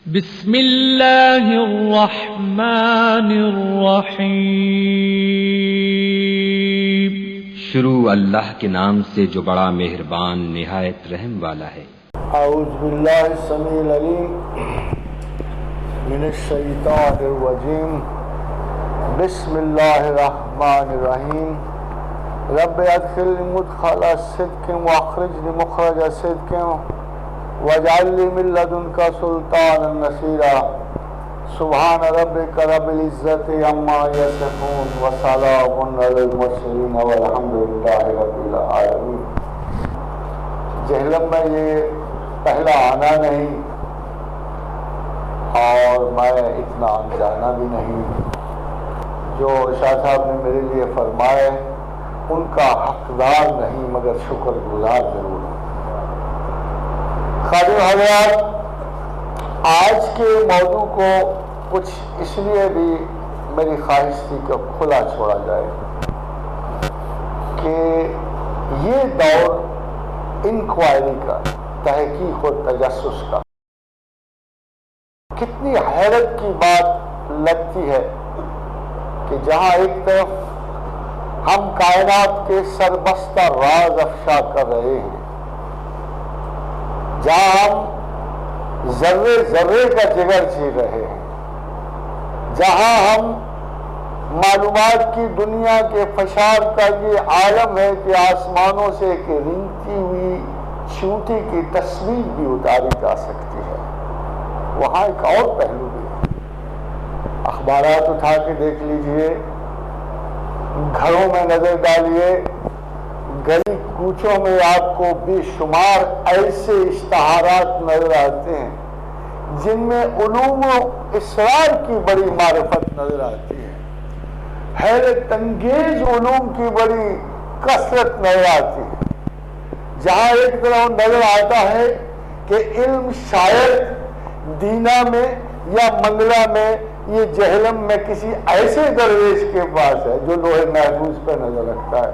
بسم اللہ الرحمن الرحیم۔ شروع اللہ کے نام سے جو بڑا مہربان نہایت رحم والا ہے۔ اعوذ باللہ السمیع العلیم من الشیطان الرجیم۔ بسم اللہ الرحمن الرحیم۔ رب ادخلنی مدخل صدق واخرجنی مخرج صدق واجعل لی من لدنک سلطانا نصیرا۔ سبحان ربک رب العزت عما یصفون وسلام علی المرسلین والحمد للہ رب العالمین۔ جہلم میں یہ پہلا آنا نہیں اور میں اتنا جانا بھی نہیں۔ جو شاہ صاحب نے میرے لیے فرمائے ان کا حقدار نہیں مگر شکر گزار ضرور ہوں۔ خادم حضرات، آج کے موضوع کو کچھ اس لیے بھی میری خواہش تھی کہ کھلا چھوڑا جائے کہ یہ دور انکوائری کا، تحقیق و تجسس کا، کتنی حیرت کی بات لگتی ہے کہ جہاں ایک طرف ہم کائنات کے سربستہ راز افشا کر رہے ہیں، جہاں ہم ذرے ذرے کا جگر جھیل رہے ہیں، جہاں ہم معلومات کی دنیا کے فشار کا یہ عالم ہے کہ آسمانوں سے ایک رنگتی ہوئی چیونٹی کی تصویر بھی اتاری جا سکتی ہے، وہاں ایک اور پہلو بھی ہے۔ اخبارات اٹھا کے دیکھ لیجئے، گھروں میں نظر ڈالیے، گلی کوچوں میں آپ کو بے شمار ایسے اشتہارات نظر آتے ہیں جن میں علوم و اسرار کی بڑی معرفت نظر آتی ہے، حیرت انگیز علوم کی بڑی کثرت نظر آتی ہے، جہاں ایک طرف نظر آتا ہے کہ علم شاید دینا میں یا منگلہ میں، یہ جہلم میں کسی ایسے درویش کے پاس ہے جو لوہے محفوظ پہ نظر رکھتا ہے۔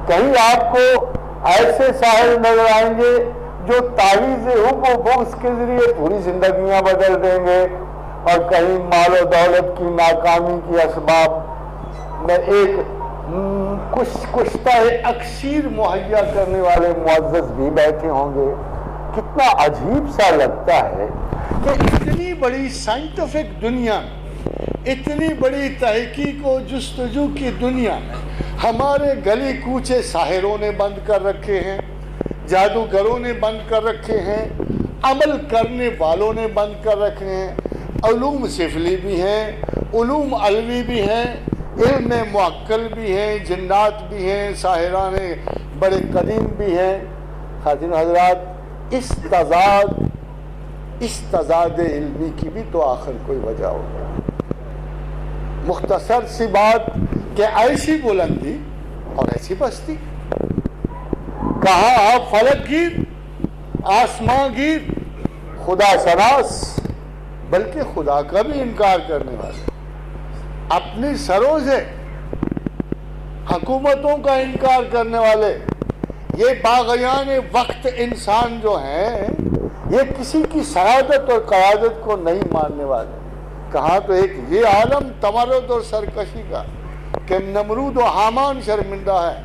کہیں آپ کو ایسے ساحل نظر آئیں گے جو تعویذ حب و بغض کے ذریعے پوری زندگیاں بدل دیں گے، اور کہیں مال و دولت کی ناکامی کی اسباب میں ایک کشتہ اکثیر مہیا کرنے والے معزز بھی بیٹھے ہوں گے۔ کتنا عجیب سا لگتا ہے کہ اتنی بڑی سائنٹیفک دنیا میں، اتنی بڑی تحقیق و جستجو کی دنیا میں ہمارے گلی کوچے ساحروں نے بند کر رکھے ہیں، جادوگروں نے بند کر رکھے ہیں، عمل کرنے والوں نے بند کر رکھے ہیں، علوم سفلی بھی ہیں، علوم علوی بھی ہیں، علم معقل بھی ہیں، جنات بھی ہیں، ساحران بڑے قدیم بھی ہیں۔ خادم حضرات، اس تضاد علمی کی بھی تو آخر کوئی وجہ ہوگی۔ مختصر سی بات کہ ایسی بلندی اور ایسی پستی، کہاں آپ فلک گیر، آسمان گیر، خدا شناس، بلکہ خدا کا بھی انکار کرنے والے، اپنی سروں سے حکومتوں کا انکار کرنے والے، یہ باغیان وقت انسان جو ہیں، یہ کسی کی سعادت اور قیادت کو نہیں ماننے والے۔ کہاں تو ایک یہ عالم تمرد اور سرکشی کا کہ نمرود و حامان شرمندہ ہے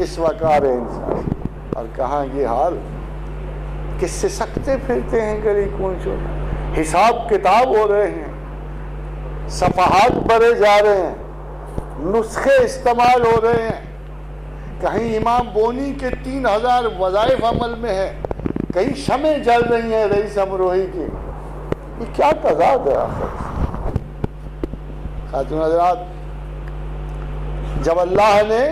اس وقار انسان، اور کہاں یہ حال کہ سسکتے پھرتے ہیں گلی کوچوں میں، حساب کتاب ہو رہے ہیں، صفحات بھرے جا رہے ہیں، نسخے استعمال ہو رہے ہیں، کہیں امام بونی کے 3000 وظائف عمل میں ہے، کہیں شمع جل رہی ہیں رئیس امروہی کی۔ یہ کیا تضاد ہے آخر؟ خاتون حضرات، جب اللہ نے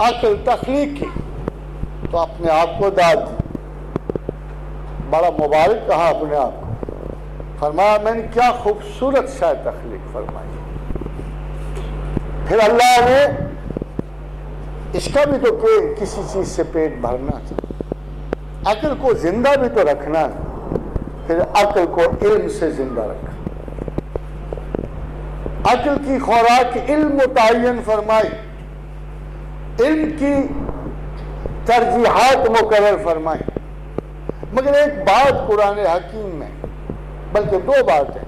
عقل تخلیق کی تو اپنے آپ کو داد دی، بڑا مبارک کہا اپنے آپ کو، فرمایا میں نے کیا خوبصورت شے تخلیق فرمائی۔ پھر اللہ نے اس کا بھی تو کسی چیز سے پیٹ بھرنا تھا، عقل کو زندہ بھی تو رکھنا ہے، پھر عقل کو علم سے زندہ رکھا، عقل کی خوراک علم متعین فرمائی، علم کی ترجیحات مقرر فرمائی، مگر ایک بات قرآن حکیم میں، بلکہ دو باتیں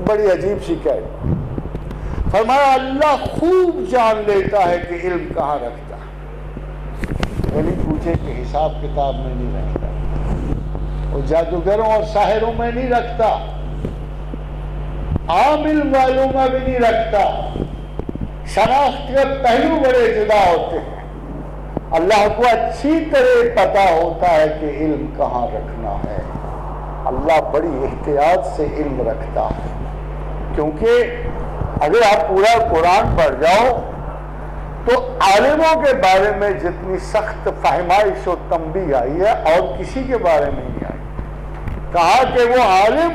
بڑی عجیب سی کہہ، فرمایا اللہ خوب جان لیتا ہے کہ علم کہاں رکھتا ہے، یعنی پوچھے کہ حساب کتاب میں نہیں رکھتا، اور جادوگروں اور ساحروں میں نہیں رکھتا، عام علم والوں میں بھی نہیں رکھتا، شناخت کے پہلو بڑے جدا ہوتے ہیں، اللہ کو اچھی طرح پتا ہوتا ہے کہ علم کہاں رکھنا ہے، اللہ بڑی احتیاط سے علم رکھتا ہے، کیونکہ اگر آپ پورا قرآن پڑھ جاؤ تو عالموں کے بارے میں جتنی سخت فہمائش و تنبیہ آئی ہے اور کسی کے بارے میں نہیں آئی، کہا کہ وہ عالم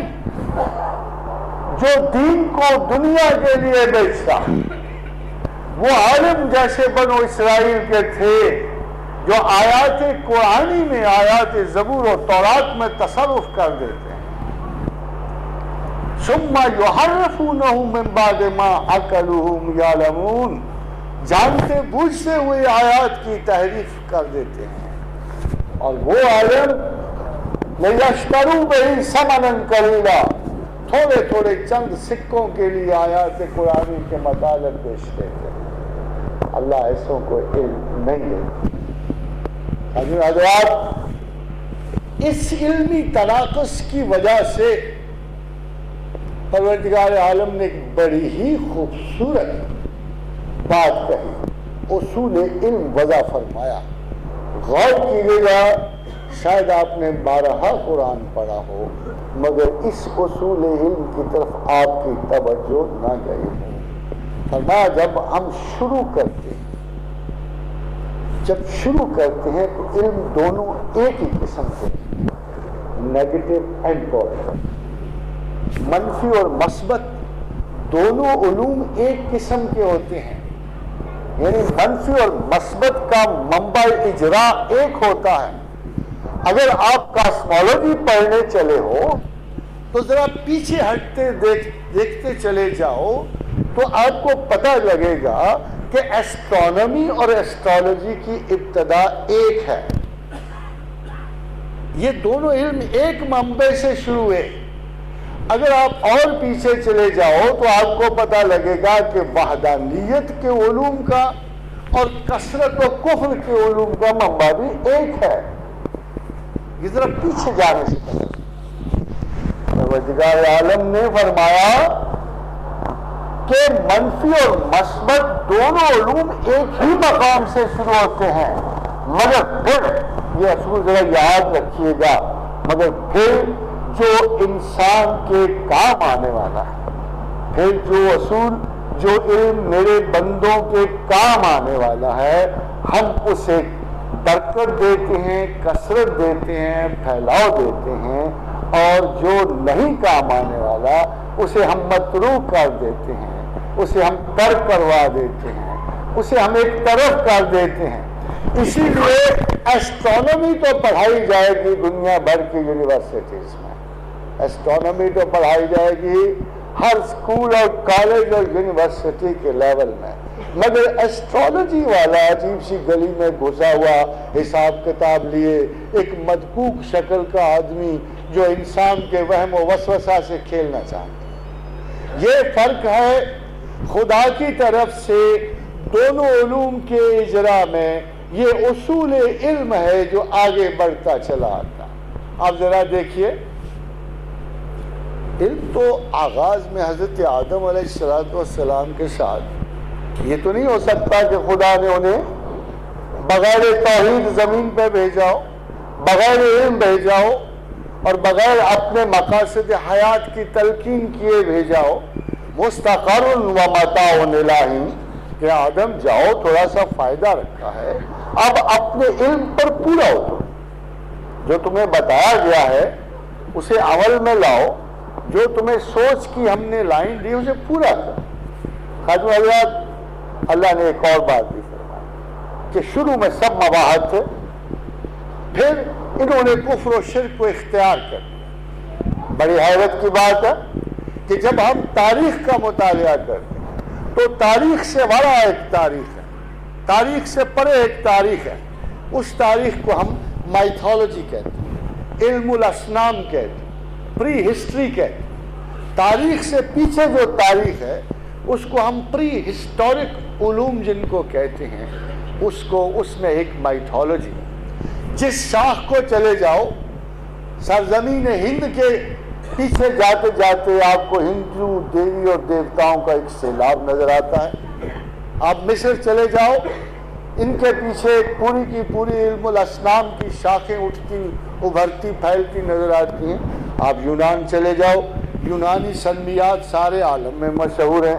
جو دین کو دنیا کے لیے بیچتا، وہ عالم جیسے بنو اسرائیل کے تھے جو آیات قرآنی میں، آیات زبور و تورات میں تصرف کر دیتے ہیں، ثم يحرفونه من بعد ما عقلوهم يعلمون، جانتے بوجھتے ہوئے آیات کی تحریف کر دیتے ہیں، اور وہ عالم لِيَشْتَرُوا بِهِ ثَمَنًا قَلِيلًا، تھوڑے تھوڑے چند سکوں کے لیے آیات قرآنی کے مطالب بیچتے ہیں، اللہ ایسوں کو علم نہیں دیتا۔ حضرات، اس علمی تناقض کی وجہ سے پروردگار عالم نے ایک بڑی ہی خوبصورت بات کہی، اصول علم وضع فرمایا۔ غور کیجیے گا، شاید آپ نے 12 قرآن پڑھا ہو مگر اس اصول علم کی طرف آپ کی توجہ نہ گئی ہو۔ فرمایا جب ہم شروع کرتے ہیں تو علم دونوں ایک ہی قسم کے، نیگیٹو اینڈ پازیٹیو، منفی اور مثبت دونوں علوم ایک قسم کے ہوتے ہیں، یعنی منفی اور مثبت کا منبع اجرا ایک ہوتا ہے۔ اگر آپ کاسمولوجی پڑھنے چلے ہو تو ذرا پیچھے ہٹتے دیکھتے چلے جاؤ تو آپ کو پتہ لگے گا کہ ایسٹرونومی اور ایسٹرولوجی کی ابتدا ایک ہے، یہ دونوں علم ایک منبع سے شروع ہے۔ اگر آپ اور پیچھے چلے جاؤ تو آپ کو پتہ لگے گا کہ وحدانیت کے علوم کا اور کثرت و کفر کے علوم کا منبع بھی ایک ہے، یہ ذرا پیچھے جانے سے پتہ۔ پروردگار عالم نے فرمایا کہ منفی اور مثبت دونوں علوم ایک ہی مقام سے شروع ہوتے ہیں، مگر پھر یہ اصول ذرا یاد رکھیے گا، مگر پھر جو انسان کے کام آنے والا ہے، پھر جو اصول، جو علم میرے بندوں کے کام آنے والا ہے، ہم اسے برکت دیتے ہیں، کثرت دیتے ہیں، پھیلاؤ دیتے ہیں، اور جو نہیں کام آنے والا اسے ہم متروک کر دیتے ہیں، اسے ہم ترک کروا دیتے ہیں، اسے ہم ایک طرف کر دیتے ہیں۔ اسی لیے ایسٹرونومی تو پڑھائی جائے گی دنیا بھر کی یونیورسٹیز میں، ایسٹرونومی تو پڑھائی جائے گی ہر اسکول اور کالج اور یونیورسٹی کے لیول میں، مگر ایسٹرولوجی والا عجیب سی گلی میں گھسا ہوا حساب کتاب لیے ایک مدقوق شکل کا آدمی جو انسان کے وہم و وسوسہ سے کھیلنا چاہتا، یہ فرق ہے خدا کی طرف سے دونوں علوم کے اجرا میں۔ یہ اصول علم ہے جو آگے بڑھتا چلا آتا۔ آپ ذرا دیکھیے، علم تو آغاز میں حضرت آدم علیہ السلام کے ساتھ یہ تو نہیں ہو سکتا کہ خدا نے انہیں بغیر توحید زمین پہ بھیجا ہو، بغیر علم بھیجا ہو، اور بغیر اپنے مقاصد حیات کی تلقین کیے بھیجا ہو۔ مستقر و متاع الہی کہ آدم جاؤ، تھوڑا سا فائدہ رکھا ہے، اب اپنے علم پر پورا اترو، جو تمہیں بتایا گیا ہے اسے عمل میں لاؤ، جو تمہیں سوچ کی ہم نے لائن دی اسے پورا کر۔ خادم حضرات، اللہ نے ایک اور بات بھی فرمائی کہ شروع میں سب مباحث تھے، پھر انہوں نے کفر و شرک کو اختیار کر دیا۔ بڑی حیرت کی بات ہے کہ جب ہم تاریخ کا مطالعہ کرتے ہیں تو تاریخ سے ورا ایک تاریخ ہے، تاریخ سے پرے ایک تاریخ ہے، اس تاریخ کو ہم مائتھولوجی کہتے ہیں۔ علم الاسنام کہتے ہیں، پری ہسٹری کہتے ہیں۔ تاریخ سے پیچھے جو تاریخ ہے اس کو ہم پری ہسٹورک علوم جن کو کہتے ہیں، اس میں ایک مائتھولوجی، جس شاخ کو چلے جاؤ سرزمین ہند کے پیچھے جاتے جاتے آپ کو ہندو دیوی اور دیوتاؤں کا ایک سیلاب نظر آتا ہے۔ آپ مصر چلے جاؤ، ان کے پیچھے پوری کی پوری علم الاسنام کی شاخیں اٹھتی ابھرتی پھیلتی نظر آتی ہیں۔ آپ یونان چلے جاؤ، یونانی سنمیات سارے عالم میں مشہور ہیں۔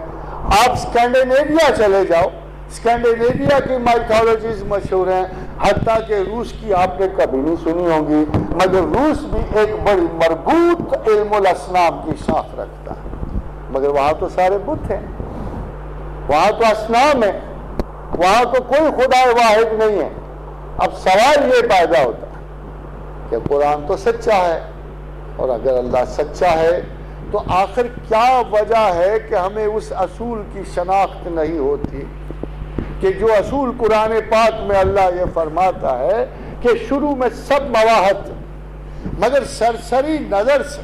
آپ اسکینڈینیویا چلے جاؤ، اسکینڈینیویا کی مائتھولوجیز مشہور ہیں، حتیٰ کہ روس کی آپ نے کبھی نہیں سنی ہوں گی، مگر روس بھی ایک بڑی مربوط علم الاسنام کی شاخ رکھتا ہے، مگر وہاں تو سارے بت ہیں، وہاں تو اسنام ہے، وہاں تو کوئی خدا واحد نہیں ہے۔ اب سوال یہ پیدا ہوتا ہے کہ قرآن تو سچا ہے، اور اگر اللہ سچا ہے تو آخر کیا وجہ ہے کہ ہمیں اس اصول کی شناخت نہیں ہوتی کہ جو اصول قرآن پاک میں اللہ یہ فرماتا ہے کہ شروع میں سب مواحد، مگر سرسری نظر سے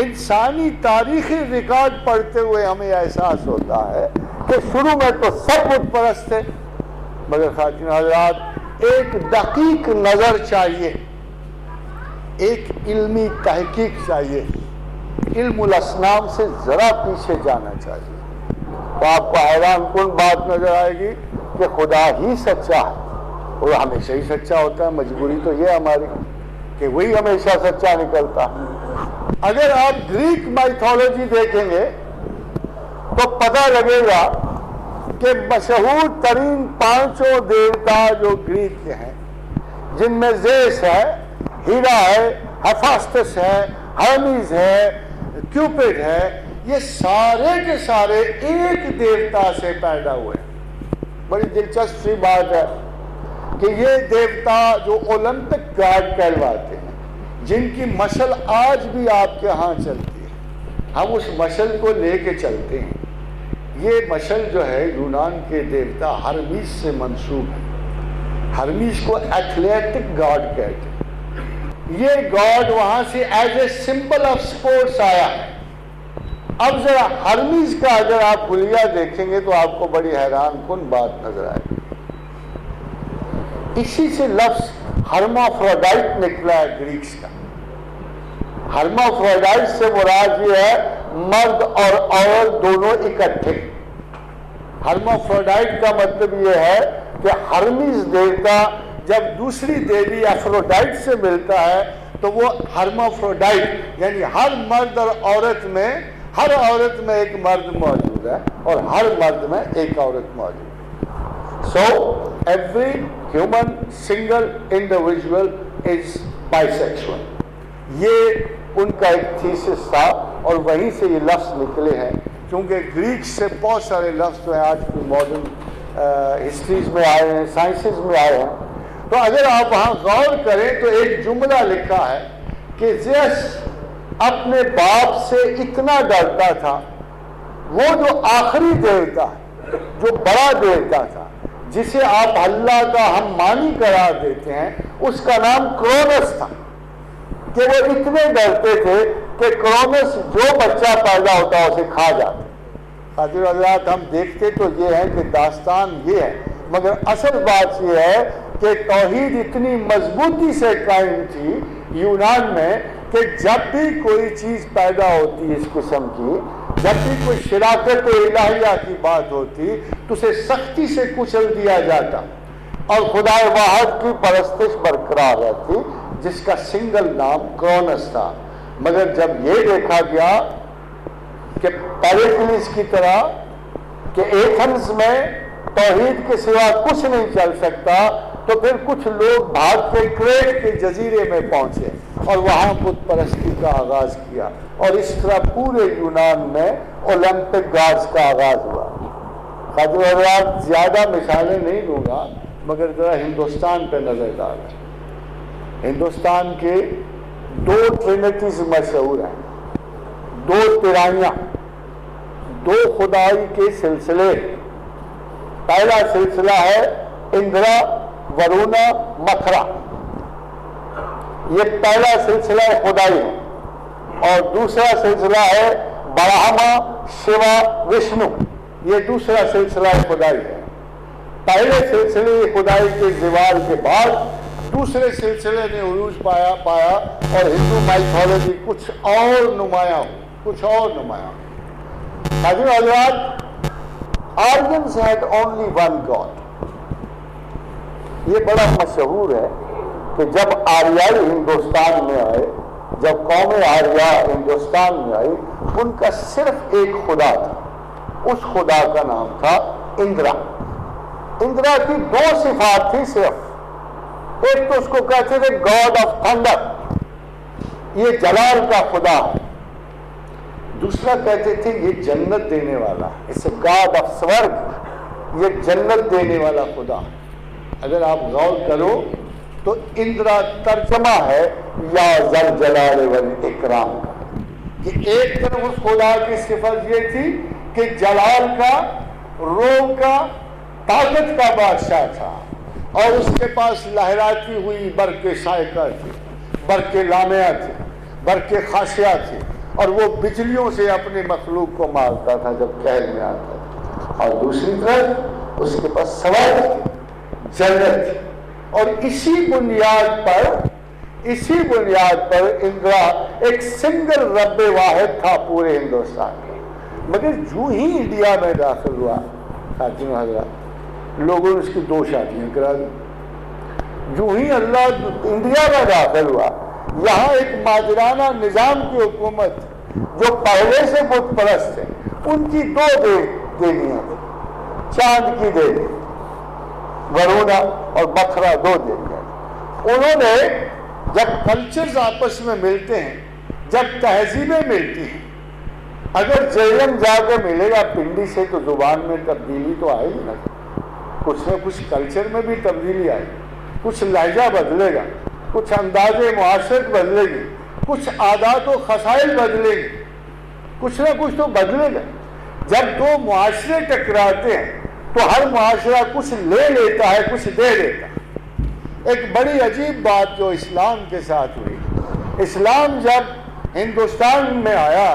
انسانی تاریخی ریکارڈ پڑھتے ہوئے ہمیں احساس ہوتا ہے کہ شروع میں تو سب بت پرست تھے، مگر خواتین حضرات ایک دقیق نظر چاہیے، ایک علمی تحقیق چاہیے، علم الاسنام سے ذرا پیچھے جانا چاہیے، تو آپ کو حیران کن بات نظر آئے گی کہ خدا ہی سچا ہے، وہ ہمیشہ ہی سچا ہوتا ہے، مجبوری تو یہ ہماری کہ وہی ہمیشہ سچا نکلتا ہے۔ اگر آپ گریک مائتھولوجی دیکھیں گے تو پتہ لگے گا کہ مشہور ترین 5 دیوتا جو گریک کے ہیں، جن میں زیس ہے، ہیرا ہے، ہیفاسٹس ہے، ہرمیز ہے، کیوپڈ ہے، یہ سارے کے سارے ایک دیوتا سے پیدا ہوئے ہیں۔ بڑی دلچسپ سی بات ہے کہ یہ دیوتا جو اولمپک گاڈ کہلواتے ہیں، جن کی مشل آج بھی آپ کے ہاں چلتی ہے، ہم اس مشل کو لے کے چلتے ہیں۔ یہ مشل جو ہے یونان کے دیوتا ہرمیز سے منسوب ہے، ہرمیز کو ایتھلیٹک گاڈ کہتے ہیں۔ یہ گاڈ وہاں سے as a symbol of sports آیا ہے۔ اب ذرا ہرمیز کا اگر آپ حلیہ دیکھیں گے تو آپ کو بڑی حیران کن بات نظر آئے گی۔ اسی سے لفظ ہرمافروڈائٹ نکلا ہے گریکس کا۔ ہرمافروڈائٹ سے مراد یہ ہے مرد اور عورت دونوں اکٹھے۔ ہرمافروڈائٹ کا مطلب یہ ہے کہ ہرمیز دیوتا جب دوسری دیوی افروڈائٹ سے ملتا ہے تو وہ ہرمافروڈائٹ، یعنی ہر مرد اور عورت میں، ہر عورت میں ایک مرد موجود ہے اور ہر مرد میں ایک عورت موجود ہے۔ So every human single individual is bisexual۔ یہ ان کا ایک تھیسس تھا اور وہیں سے یہ لفظ نکلے ہیں، کیونکہ گریک سے بہت سارے لفظ جو ہیں آج کی ماڈرن ہسٹریز میں آئے ہیں، سائنسز میں آئے ہیں۔ تو اگر آپ وہاں غور کریں تو ایک جملہ لکھا ہے کہ زیس اپنے باپ سے اتنا ڈرتا تھا، وہ جو آخری دیوتا جو بڑا دیوتا تھا جسے آپ اللہ کا ہم مانی قرار دیتے ہیں، اس کا نام کرونس تھا، کہ وہ اتنے ڈرتے تھے کہ کرونس جو بچہ پیدا ہوتا اسے کھا جاتا۔ خاطر حضرات ہم دیکھتے تو یہ ہے کہ داستان یہ ہے، مگر اصل بات یہ ہے کہ توحید اتنی مضبوطی سے قائم تھی یونان میں کہ جب بھی کوئی چیز پیدا ہوتی اس قسم کی، جب بھی کوئی شراکت الہیہ کی بات ہوتی تو اسے سختی سے کچل دیا جاتا اور خدا واحد کی پرستش برقرار رہتی، جس کا سنگل نام کرونس تھا۔ مگر جب یہ دیکھا گیا کہ پیریکلس کی طرح کہ ایتھنز میں توحید کے سوا کچھ نہیں چل سکتا، تو پھر کچھ لوگ بھاگ کے کریٹ کے جزیرے میں پہنچے اور وہاں بت پرستی کا آغاز کیا، اور اس طرح پورے یونان میں اولمپک گاڈز کا آغاز ہوا۔ خاطر حضرات زیادہ مثالیں نہیں دوں گا، مگر ذرا ہندوستان پہ نظر ڈالیں۔ ہندوستان کے 2 ٹرینٹیز مشہور ہیں، 2 ترائیاں، 2 خدائی کے سلسلے۔ پہلا سلسلہ ہے اندرا، ورونا، متھرا۔ یہ پہلا سلسلہ خدائی ہے، اور دوسرا سلسلہ ہے برہما شیوا وشنو، یہ دوسرا سلسلہ خدائی ہے۔ پہلے سلسلے خدائی کے زوال کے بعد دوسرے سلسلے نے عروج پایا اور ہندو مائتھولوجی کچھ اور نمایاں ہو۔ حضرات، آریئنز ہیڈ اونلی ون گاڈ۔ یہ بڑا مشہور ہے کہ جب آریائی ہندوستان میں آئے، جب قوم آریا ہندوستان میں آئی، ان کا صرف ایک خدا تھا، اس خدا کا نام تھا اندرا۔ اندرا کی دو صفات تھی صرف، ایک تو اس کو کہتے تھے گاڈ آف تھنڈر، یہ جلال کا خدا ہے، دوسرا کہتے تھے یہ جنت دینے والا، اس گاڈ آف سورگ، یہ جنت دینے والا خدا۔ اگر آپ غور کرو تو اندرا ترجمہ ہے یا ذل جلال والاکرام کا، کہ ایک طرف اس خدا کی صفت یہ تھی کہ جلال کا، روم کا، طاقت کا بادشاہ تھا، اور اس کے پاس لہراتی ہوئی برق شائقہ تھی، برق لامعہ تھی، برق خاشعہ تھی، اور وہ بجلیوں سے اپنی مخلوق کو مارتا تھا جب قہر میں آتا تھا، اور دوسری طرف اس کے پاس سواد تھی، جنت تھی۔ اور اسی بنیاد پر اندرا ایک سنگل رب واحد تھا پورے ہندوستان میں۔ مگر جو ہی انڈیا میں داخل ہوا، خاتون حضرات، لوگوں نے اس کی 2 شادیاں کرا دی۔ جو ہی اللہ انڈیا میں داخل ہوا، یہاں ایک ماجرانہ نظام کی حکومت جو پہلے سے بت پرست تھے، ان کی 2 دیویاں تھیں، چاند کی دیوی ورونا اور بکھرا، 2 دیویاں۔ انہوں نے جب کلچرز آپس میں ملتے ہیں، جب تہذیبیں ملتی ہیں، اگر جیلم جا کے ملے گا پنڈی سے تو زبان میں تبدیلی تو آئے گی نا، کچھ نہ کچھ کلچر میں بھی تبدیلی آئے گی، کچھ لہجہ بدلے گا، کچھ انداز معاشرت بدلے گی، کچھ عادات و خصائل بدلے گی، کچھ نہ کچھ تو بدلے گا۔ جب 2 معاشرے ٹکراتے ہیں تو ہر معاشرہ کچھ لے لیتا ہے، کچھ دے دیتا ہے۔ ایک بڑی عجیب بات جو اسلام کے ساتھ ہوئی، اسلام جب ہندوستان میں آیا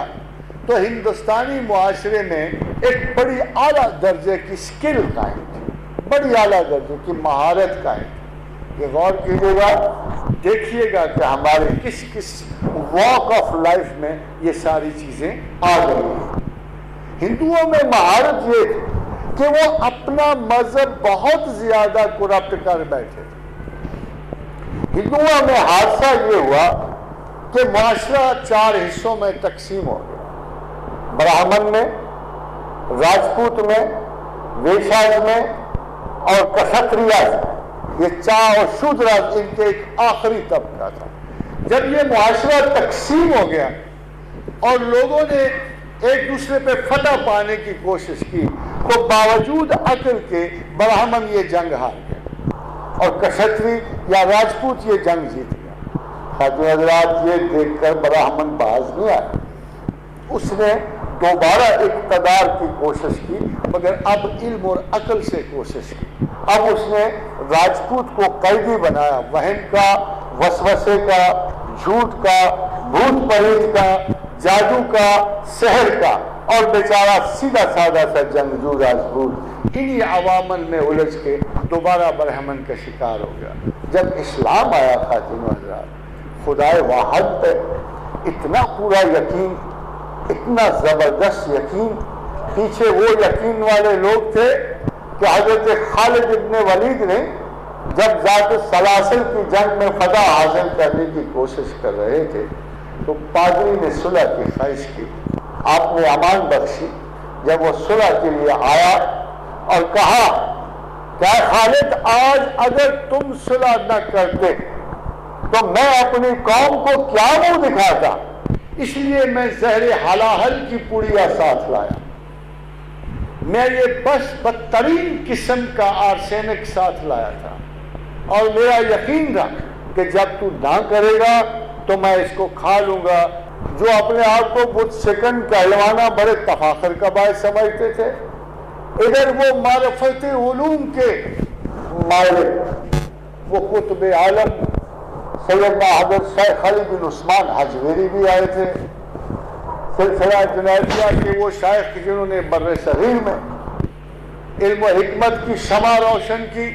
تو ہندوستانی معاشرے میں ایک بڑی اعلیٰ درجے کی سکل قائم تھی، بڑی اعلیٰ درجے کی مہارت قائم تھی۔ یہ غور کیجیے گا، دیکھیے گا کہ ہمارے کس کس واک آف لائف میں یہ ساری چیزیں آ گئی ہیں۔ ہندوؤں میں مہارت یہ تھی کہ وہ اپنا مذہب بہت زیادہ کرپٹ کر بیٹھے تھے۔ ہندوؤں میں حادثہ یہ ہوا کہ معاشرہ 4 حصوں میں تقسیم ہو گیا، براہمن میں، راجپوت میں، ویشاز میں اور کشتریاز میں، یہ 4 اور شودراز ان کے ایک آخری طبقہ تھا۔ جب یہ معاشرہ تقسیم ہو گیا اور لوگوں نے ایک دوسرے پہ فتح پانے کی کوشش کی تو باوجود عقل کے براہمن یہ جنگ ہار گیا اور کشتری یا راجپوت یہ جنگ جیت گیا۔ خاتون حضرات، یہ دیکھ کر براہمن باز نہیں آیا، اس نے دوبارہ اقتدار کی کوشش کی، مگر اب علم اور عقل سے کوشش کی۔ اب اس نے راجپوت کو قیدی بنایا، وہم کا، وسوسے کا، جھوٹ کا، بھوت پریت کا، جادو کا، سحر کا، اور بیچارہ سیدھا سادہ سا جنگجو راجپوت انہی عوامل میں الجھ کے دوبارہ برہمن کا شکار ہو گیا۔ جب اسلام آیا خاتون حضرات، خدائے واحد پہ اتنا پورا یقین، اتنا زبردست یقین، پیچھے وہ یقین والے لوگ تھے کہ حضرت خالد ابن ولید نے جب ذات سلاسل کی جنگ میں فتح حاصل کرنے کی کوشش کر رہے تھے تو پادری نے صلح کی خواہش کی، آپ نے امان بخشی۔ جب وہ صلح کے لیے آیا اور کہا کہ خالد، آج اگر تم صلح نہ کرتے تو میں اپنی قوم کو کیا منہ دکھاتا، اس لیے میں زہر حلاحل کی پڑیا ساتھ لایا، میں یہ بس بدترین قسم کا آرسینک ساتھ لایا تھا، اور میرا یقین رکھ کہ جب تو نہ کرے گا تو میں اس کو کھا لوں گا۔ جو اپنے آپ کو بت سکن کہلوانا بڑے تفاخر کا باعث سمجھتے تھے، ادھر وہ معرفت علوم کے مالک، وہ قطب عالم، سیدنا حضرت شیخ خلیل بن عثمان حجویری بھی آئے تھے، سلسلہ جنیدیہ کے وہ شیخ جنہوں نے بر صغیر میں علم و حکمت کی شمع روشن کی،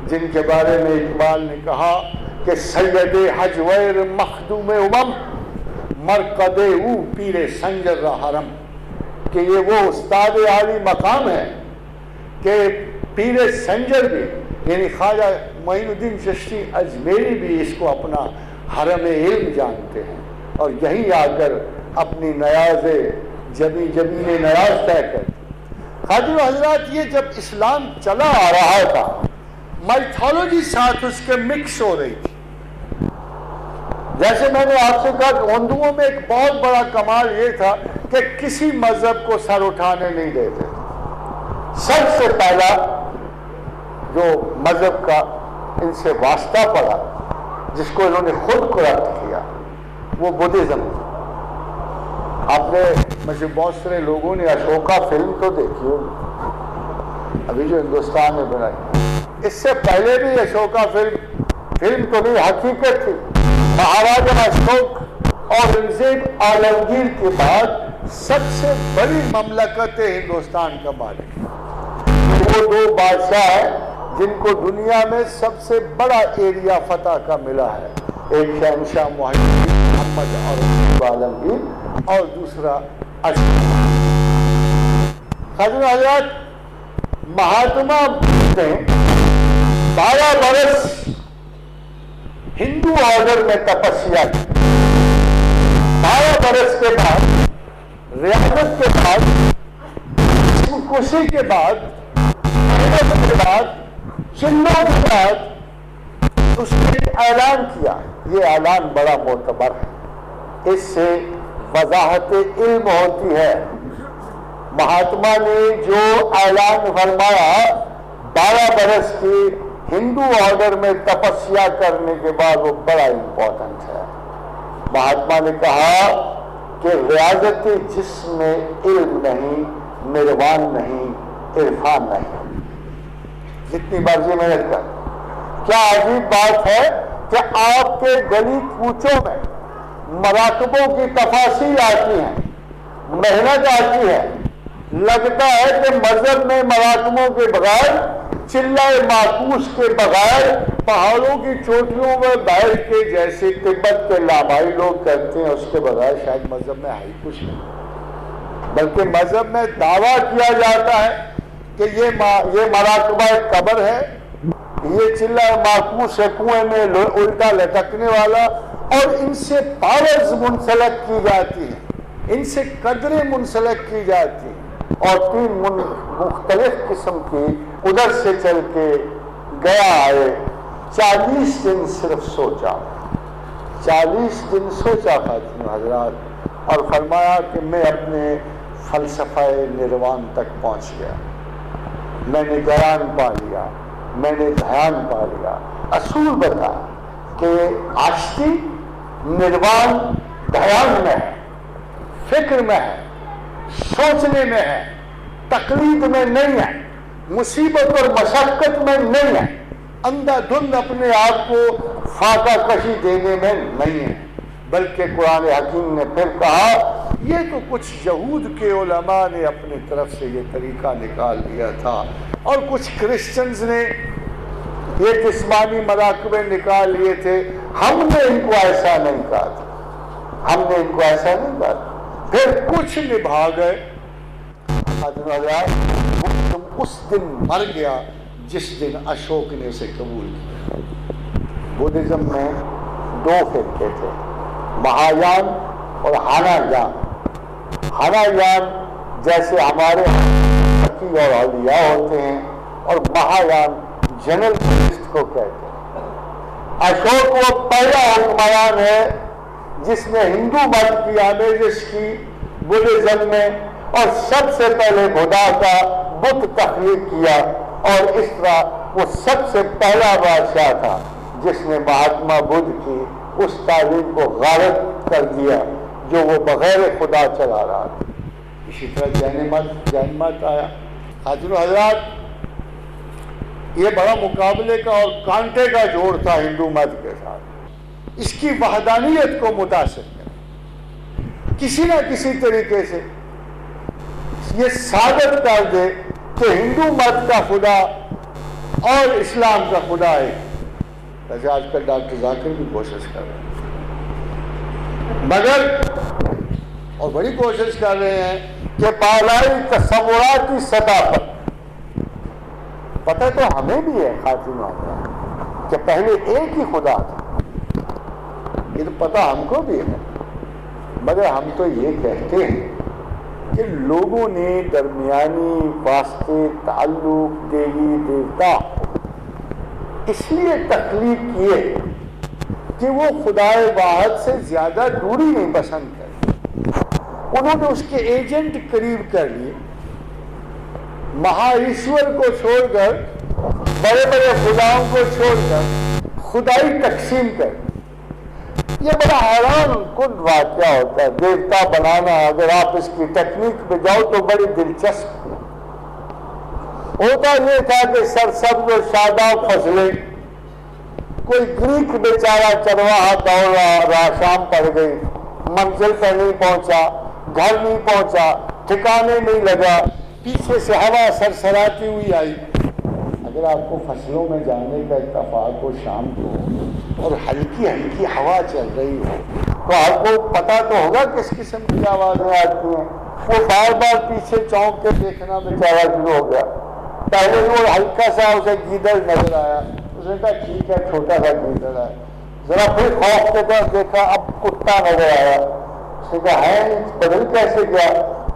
جن کے بارے میں اقبال نے کہا کہ سید حجویر مخدوم امم مرقد او پیر سنجر را حرم، کہ یہ وہ استاد عالی مقام ہے کہ پیر سنجر بھی یعنی خواجہ معین الدین چشتی اجمیری بھی اس کو اپنا حرم علم جانتے ہیں، اور یہیں آ کر اپنی نیاز جبی نیاز طے کرتے۔ خواجہ حضرات، یہ جب اسلام چلا آ رہا تھا مائتھولوجی ساتھ اس کے مکس ہو رہی تھی۔ جیسے میں نے آپ سے کہا کہ ہندوؤں میں ایک بہت بڑا کمال یہ تھا کہ کسی مذہب کو سر اٹھانے نہیں دیتے۔ سب سے پہلا جو مذہب کا ان سے واسطہ پڑا، جس کو انہوں نے خود کرپٹ کیا، وہ بدھزم تھا۔ آپ نے مجھے بہت سارے لوگوں نے اشوکا فلم تو دیکھی ہوگی، ابھی جو ہندوستان میں بنائی، اس سے پہلے بھی اشوکا فلم تو نہیں حقیقت تھی۔ مہاراجا اشوک اور رنزیب عالمگیر کے بعد سب سے بڑی مملکت ہندوستان کا مالک، وہ دو بادشاہ ہیں جن کو دنیا میں سب سے بڑا ایریا فتح کا ملا ہے، ایک شہنشاہ محمد اور عالمگیر اور دوسرا اشوک۔ حضرات، مہاتما بدھ نے 12 برس ہندو آرڈر میں تپسیا کی، 12 برس کے بعد ریاضت کے بعد کشی کے بعد محنت کے بعد چلوں کے بعد اس نے اعلان کیا۔ یہ اعلان بڑا معتبر ہے، اس سے وضاحت علم ہوتی ہے۔ مہاتما نے جو اعلان فرمایا 12 برس کی ہندو آرڈر میں تپسیا کرنے کے بعد، وہ بڑا امپورٹنٹ ہے۔ مہاتما نے کہا کہ ریاضت جسم میں علم نہیں، نروان نہیں، عرفان نہیں، جتنی مرضی محنت کر۔ کیا عجیب بات ہے کہ آپ کے گلی کوچوں میں مراقبوں کی تفاصیل آتی ہیں، محنت آتی ہے، لگتا ہے کہ مذہب میں مراقبوں کے بغیر، چلہ معکوس کے بغیر، پہاڑوں کی چوٹیوں میں بیٹھ کے جیسے تبت کے لامائی لوگ کرتے ہیں، اس کے بغیر شاید مذہب میں ہے کچھ نہیں۔ بلکہ مذہب میں دعویٰ کیا جاتا ہے کہ یہ مراقبہ قبر ہے، یہ چلہ معکوس ہے کنویں میں الٹا لٹکنے والا، اور ان سے پاورز منسلک کی جاتی ہیں، ان سے قدریں منسلک کی جاتی ہیں، اور 3 مختلف قسم کی ادھر سے چل کے گیا آئے۔ 40 دن صرف سوچا، 40 دن سوچا خاتون حضرات، اور فرمایا کہ میں اپنے فلسفہ نروان تک پہنچ گیا، میں نے گیان پا لیا، میں نے دھیان پا لیا۔ اصول بتا کہ آشتی نروان دھیان میں ہے، فکر میں ہے، سوچنے میں ہے، تقلید میں نہیں ہے، مصیبت اور مشقت میں نہیں ہے، اندھا دھند اپنے آپ کو فاقہ کشی دینے میں نہیں ہے۔ بلکہ قرآن حکیم نے پھر کہا یہ تو کچھ یہود کے علماء نے اپنی طرف سے یہ طریقہ نکال لیا تھا، اور کچھ کرسچنز نے یہ جسمانی مراقبے نکال لیے تھے، ہم نے ان کو ایسا نہیں کہا تھا، ہم نے ان کو ایسا نہیں کہا تھا۔ پھر کچھ نبھا گئے۔ اس دن مر گیا جس دن اشوک نے اسے قبول کیا۔ بدھزم میں 2 فرقے تھے، مہایان اور ہانایان۔ ہانایان جیسے ہمارے فقی اور اولیاء ہوتے ہیں، اور مہایان جنرل کرسٹ کو کہتے ہیں۔ اشوک وہ پہلا حکمران ہے جس نے ہندو مت کی آمیزش کی بدھزم میں، اور سب سے پہلے خدا کا بت تخلیق کیا، اور اس طرح وہ سب سے پہلا بادشاہ تھا جس نے مہاتما بدھ کی اس تعلیم کو غارت کر دیا جو وہ بغیر خدا چلا رہا تھا۔ اسی طرح جین مت آیا۔ حضرت حضرات، یہ بڑا مقابلے کا اور کانٹے کا جوڑ تھا ہندو مت کے ساتھ۔ اس کی وحدانیت کو متاثر کرے، کسی نہ کسی طریقے سے یہ ثابت کر دے کہ ہندو مت کا خدا اور اسلام کا خدا ہے۔ ویسے آج کل ڈاکٹر ذاکر بھی کوشش کر رہے ہیں، مگر اور بڑی کوشش کر رہے ہیں کہ بالائی تصوراتی سطح پر، پتہ تو ہمیں بھی ہے خاتون آتا کہ پہلے ایک ہی خدا تھا، یہ تو پتہ ہم کو بھی ہے، مگر ہم تو یہ کہتے ہیں کہ لوگوں نے درمیانی واسطے تعلق دیوی دیوتا اس لیے تخلیق کیے کہ وہ خدائے واحد سے زیادہ دوری نہیں پسند کرتے، انہوں نے اس کے ایجنٹ قریب کر لیے، مہا ایشور کو چھوڑ کر، بڑے بڑے خداؤں کو چھوڑ کر خدائی تقسیم کر۔ یہ بڑا حیران کن واقعہ ہوتا ہے دیوتا بنانا، اگر آپ اس کی ٹیکنیک پہ جاؤ تو بڑی دلچسپ ہوتا۔ یہ تھا کہ سرسبز و شاداب فصلیں، کوئی گریک بیچارہ چرواہا دوڑ رہا، شام پڑ گئی، منزل پر نہیں پہنچا، گھر نہیں پہنچا، ٹھکانے نہیں لگا، پیچھے سے ہوا سرسراتی ہوئی آئی۔ اگر آپ کو فصلوں میں جانے کا اتفاق ہو شام کو اور ہلکی ہلکی ہوا چل رہی ہو تو آپ کو پتا تو ہوگا کس قسم کی آوازیں آتی ہیں۔ وہ بار بار پیچھے چونک کے دیکھنا بیچارہ شروع ہو گیا۔ پہلے وہ ہلکا سا اسے گیدڑ نظر آیا، اس نے کہا ٹھیک ہے چھوٹا سا گیدڑ ہے، ذرا پھر خوف کے طرف دیکھا، اب کتا نظر آیا، اس نے کہا ہے بدل کیسے گیا،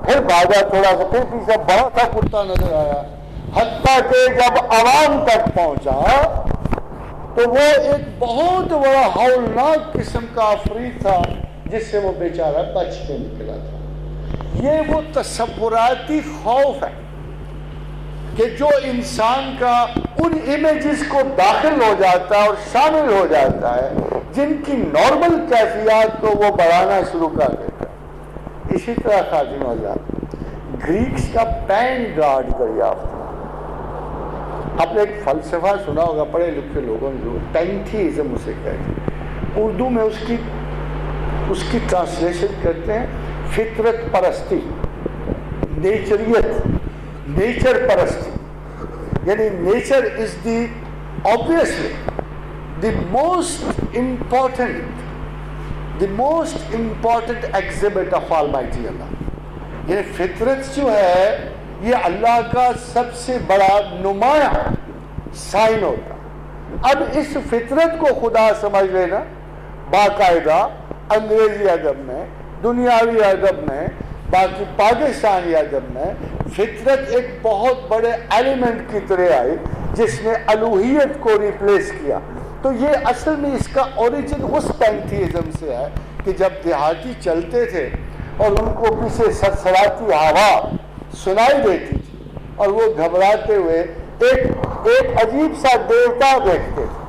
پھر بھاگا تھوڑا سا، پھر پیچھے بڑا سا کتا نظر آیا، حتیٰ کہ جب عوام تک پہنچا تو وہ ایک بہت بڑا ہولناک قسم کا عفریت تھا جس سے وہ بیچارہ بچ کے نکلا تھا۔ یہ وہ تصوراتی خوف ہے کہ جو انسان کا ان امیجز کو داخل ہو جاتا ہے اور شامل ہو جاتا ہے جن کی نارمل کیفیات کو وہ بڑھانا شروع کر دیتا ہے۔ اسی طرح خاتون حضرات گریکس کا پین گاڈ دریافت، آپ نے ایک فلسفہ سنا ہوگا پڑھے لکھے لوگوں نے، جو پینتھیزم اسے کہتے ہیں، اردو میں اس کی ٹرانسلیشن کرتے ہیں فطرت پرستی، نیچریت، نیچر پرستی، یعنی nature is the obviously the most important exhibit of Almighty Allah۔ یہ فطرت جو ہے یہ اللہ کا سب سے بڑا نمایاں سائن ہوتا۔ اب اس فطرت کو خدا سمجھ لینا، باقاعدہ انگریزی ادب میں، دنیاوی ادب میں، باقی پاکستانی ادب میں فطرت ایک بہت بڑے ایلیمنٹ کی طرح آئی جس نے الوہیت کو ریپلیس کیا۔ تو یہ اصل میں اس کا اوریجن اس پینتھیزم سے ہے کہ جب دیہاتی چلتے تھے اور ان کو پیچھے سرسراتی ہوا سنائی دیتی تھی اور وہ گھبراتے ہوئے ایک عجیب سا دیوتا دیکھتے تھے۔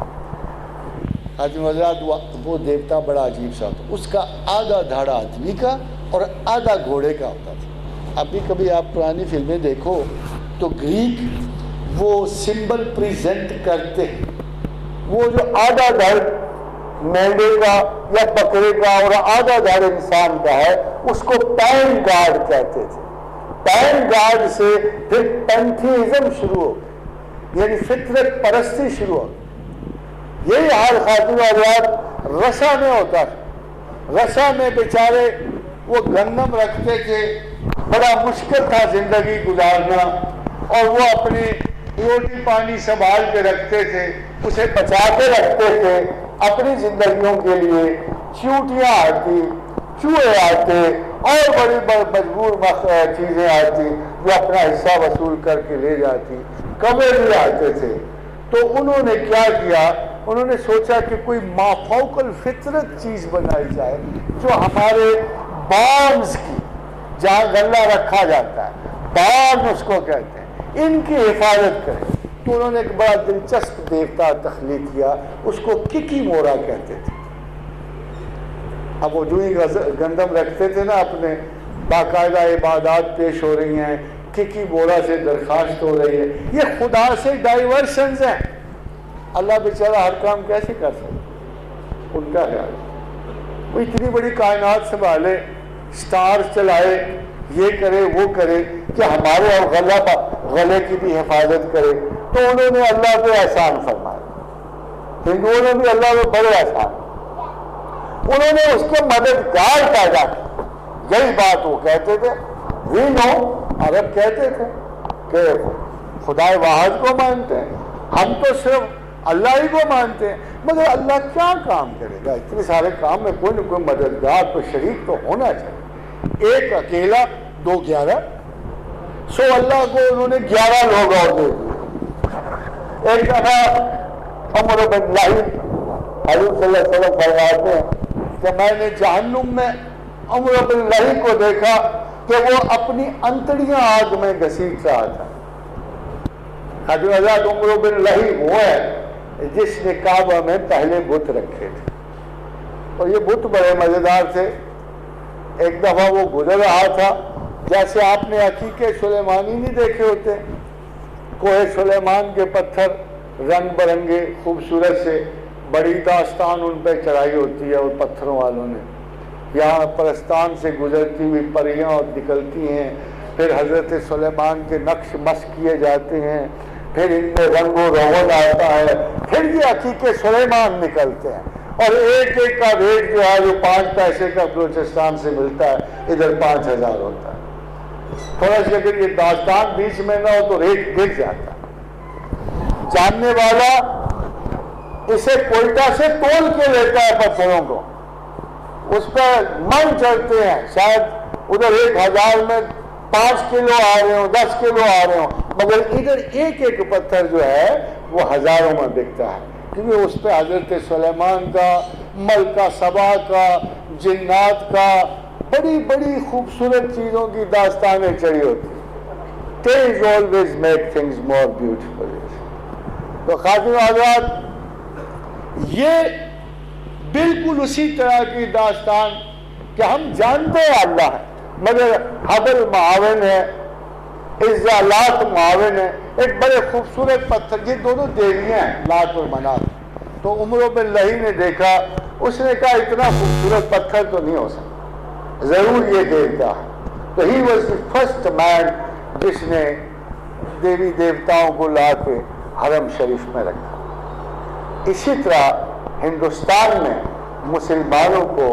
وہ دیوتا بڑا عجیب سا تھا، اس کا آدھا دھڑا آدمی کا اور آدھا گھوڑے کا ہوتا تھا۔ ابھی کبھی آپ پرانی فلمیں دیکھو تو گریک وہ سمبل پریزنٹ کرتے ہیں، وہ جو آدھا دھڑ مینڈے کا یا بکرے کا اور آدھا دھڑ انسان کا ہے اس کو پین گارڈ کہتے تھے۔ پین گارڈ سے پھر پینتھیزم شروع ہو گئی، یعنی فطرت پرستی شروع ہو گئی۔ یہی حال خاتون حضرات رسا میں ہوتا تھا۔ رسا میں بیچارے وہ گندم رکھتے تھے، بڑا مشکل تھا زندگی گزارنا، اور وہ اپنی روٹی پانی سنبھال کے رکھتے تھے، اسے بچا کے رکھتے تھے اپنی زندگیوں کے لیے۔ چیونٹیاں آتی، چوہے آتے اور بڑی مجبور چیزیں آتی جو اپنا حصہ وصول کر کے لے جاتی، کبے بھی آتے تھے۔ تو انہوں نے کیا کیا، انہوں نے سوچا کہ کوئی مافوق الفطرت چیز بنائی جائے جو ہمارے بارنز کی، جہاں غلہ رکھا جاتا ہے، بارن اس کو کہتے ہیں، ان کی حفاظت کرے۔ تو انہوں نے ایک بڑا دلچسپ دیوتا تخلیق کیا، اس کو ککی مورا کہتے تھے۔ اب وہ جو ہی گندم رکھتے تھے نا اپنے، باقاعدہ عبادات پیش ہو رہی ہیں، ککی مورا سے درخواست ہو رہی ہے، یہ خدا سے ڈائیورشنز ہیں۔ اللہ بیچارہ ہر کام کیسے کر سکتا؟ ان کا خیال وہ اتنی بڑی کائنات سنبھالے، سٹار چلائے، یہ کرے وہ کرے کہ ہمارے اور غلے کی بھی حفاظت کرے، تو انہوں نے اللہ پہ احسان فرمایا. ہندوؤں نے بھی اللہ پہ بڑے احسان، انہوں نے اس کے مددگار پیدا کی. یہی بات وہ کہتے تھے، وی نو، عرب کہتے تھے کہ خدا واحد کو مانتے ہیں، ہم تو صرف اللہ ہی کو مانتے ہیں، مگر اللہ کیا کام کرے گا؟ اتنے سارے کام میں کوئی نہ کوئی مددگار تو شریک تو ہونا چاہیے. ایک اکیلا 2 11، سو اللہ کو انہوں نے 11 لوگ اور دے دیے. ایک دفعہ عمر بن لہی حضور صلی اللہ علیہ وسلم فرماتے ہیں کہ میں نے جہنم میں عمر بن لہی کو دیکھا کہ وہ اپنی انتڑیاں آگ میں گھسیٹ رہا تھا. حضرت عمر بن لہی وہ ہے جس نے کعبہ میں پہلے بت رکھے تھے، اور یہ بت بڑے مزیدار تھے. ایک دفعہ وہ گزر رہا تھا، جیسے آپ نے عقیقے سلیمانی نہیں دیکھے ہوتے، کوہ سلیمان کے پتھر رنگ برنگے خوبصورت سے، بڑی داستان ان پہ چڑھائی ہوتی ہے اور پتھروں والوں نے. یہاں پرستان سے گزرتی ہوئی پریاں اور نکلتی ہیں، پھر حضرت سلیمان کے نقش مش کیے جاتے ہیں، پھر ان میں رنگ و روغن آتا ہے، پھر یہ عقیقے سلیمان نکلتے ہیں. اور ایک ایک کا ریٹ جو ہے جو 5 پیسے کا بلوچستان سے ملتا ہے، ادھر 5000 ہوتا ہے. تھوڑا سی اگر یہ داستان بیچ میں نہ ہو تو ریٹ گر جاتا ہے. جاننے والا اسے کوئٹہ سے تول کے لیتا ہے پتھروں کو، اس پہ من چڑھتے ہیں، شاید ادھر 1000 میں 5 کلو آ رہے ہوں، 10 کلو آ رہے ہوں، مگر ادھر ایک ایک پتھر جو ہے وہ ہزاروں میں بکتا ہے، کیونکہ اس پہ حضرت سلیمان کا، ملکہ سبا کا، جنات کا، بڑی بڑی خوبصورت چیزوں کی داستانیں چڑھی ہوتی ہیں. Tales always make things more beautiful. تو خاتون حضرات، یہ بالکل اسی طرح کی داستان کہ ہم جانتے ہیں اللہ ہے، مگر حبل معاون ہے، عزا لات معاون ہے. ایک بڑے خوبصورت پتھر، یہ دونوں دیویاں ہیں، لات اور منات. تو عمر بن لہی نے دیکھا، اس نے کہا اتنا خوبصورت پتھر تو نہیں ہو سکتا، ضرور یہ دیوتا ہے. تو ہی واز دی فرسٹ مین جس نے دیوی دیوتاؤں کو لا کے حرم شریف میں رکھا. اسی طرح ہندوستان میں مسلمانوں کو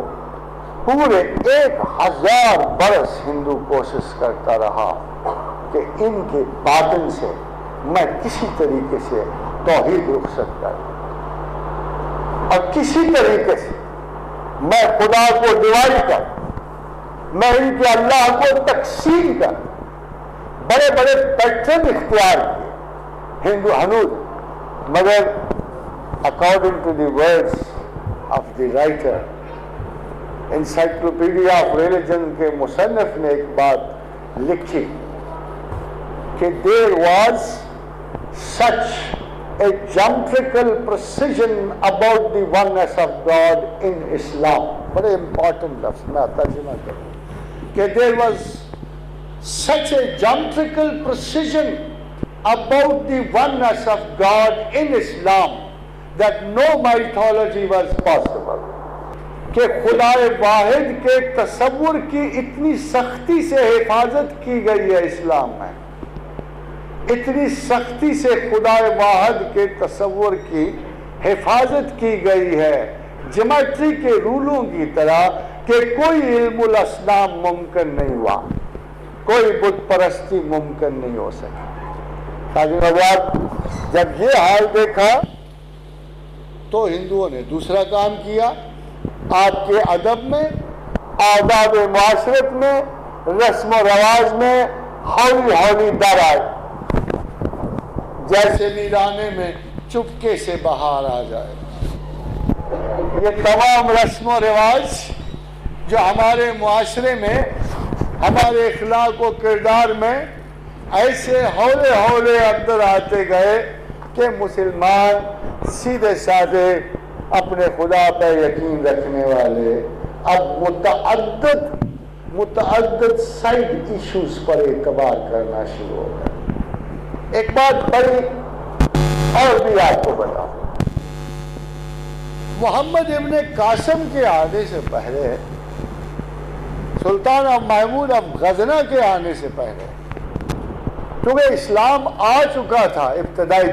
پورے 1000 برس ہندو کوشش کرتا رہا کہ ان کے باطن سے میں کسی طریقے سے توحید رخصت کروں، اور کسی طریقے سے میں خدا کو ڈیوائڈ کروں، میں ان کے اللہ کو تقسیم کروں. بڑے بڑے پیٹرن اختیار کیے ہندو ہنود، مگر according to the words of the writer encyclopedia of religion کے مصنف نے ایک بات لکھی کہ there was such a geometrical precision about the oneness of God in Islam. بڑے امپورٹنٹ لفظ میں ترجمہ کروں کہ there was such a geometrical precision about the oneness of God in Islam that no mythology was possible. کہ خدا واحد کے تصور کی اتنی سختی سے حفاظت کی گئی ہے اسلام میں، اتنی سختی سے خدا واحد کے تصور کی حفاظت کی گئی ہے جیومیٹری کے رولوں کی طرح کہ کوئی علم الاسنام ممکن نہیں ہوا، کوئی بت پرستی ممکن نہیں ہو سکی. حاضرین حضرات، جب یہ حال دیکھا تو ہندوؤں نے دوسرا کام کیا. آپ کے ادب میں، آداب معاشرت میں، رسم و رواج میں ہولی ہولی در آئے، جیسے ویرانے میں چپکے سے بہار آ جائے. یہ تمام رسم و رواج جو ہمارے معاشرے میں، ہمارے اخلاق و کردار میں ایسے ہولے ہولے اندر آتے گئے کہ مسلمان سیدھے سادے اپنے خدا پہ یقین رکھنے والے اب متعدد سائڈ ایشوز پر اعتبار کرنا شروع ہو گئے. ایک بات بڑی اور بھی آپ کو بتاؤں، محمد ابن قاسم کے آنے سے پہلے، سلطان اب محمود اب غزنہ کے آنے سے پہلے، کیونکہ اسلام آ چکا تھا ابتدائی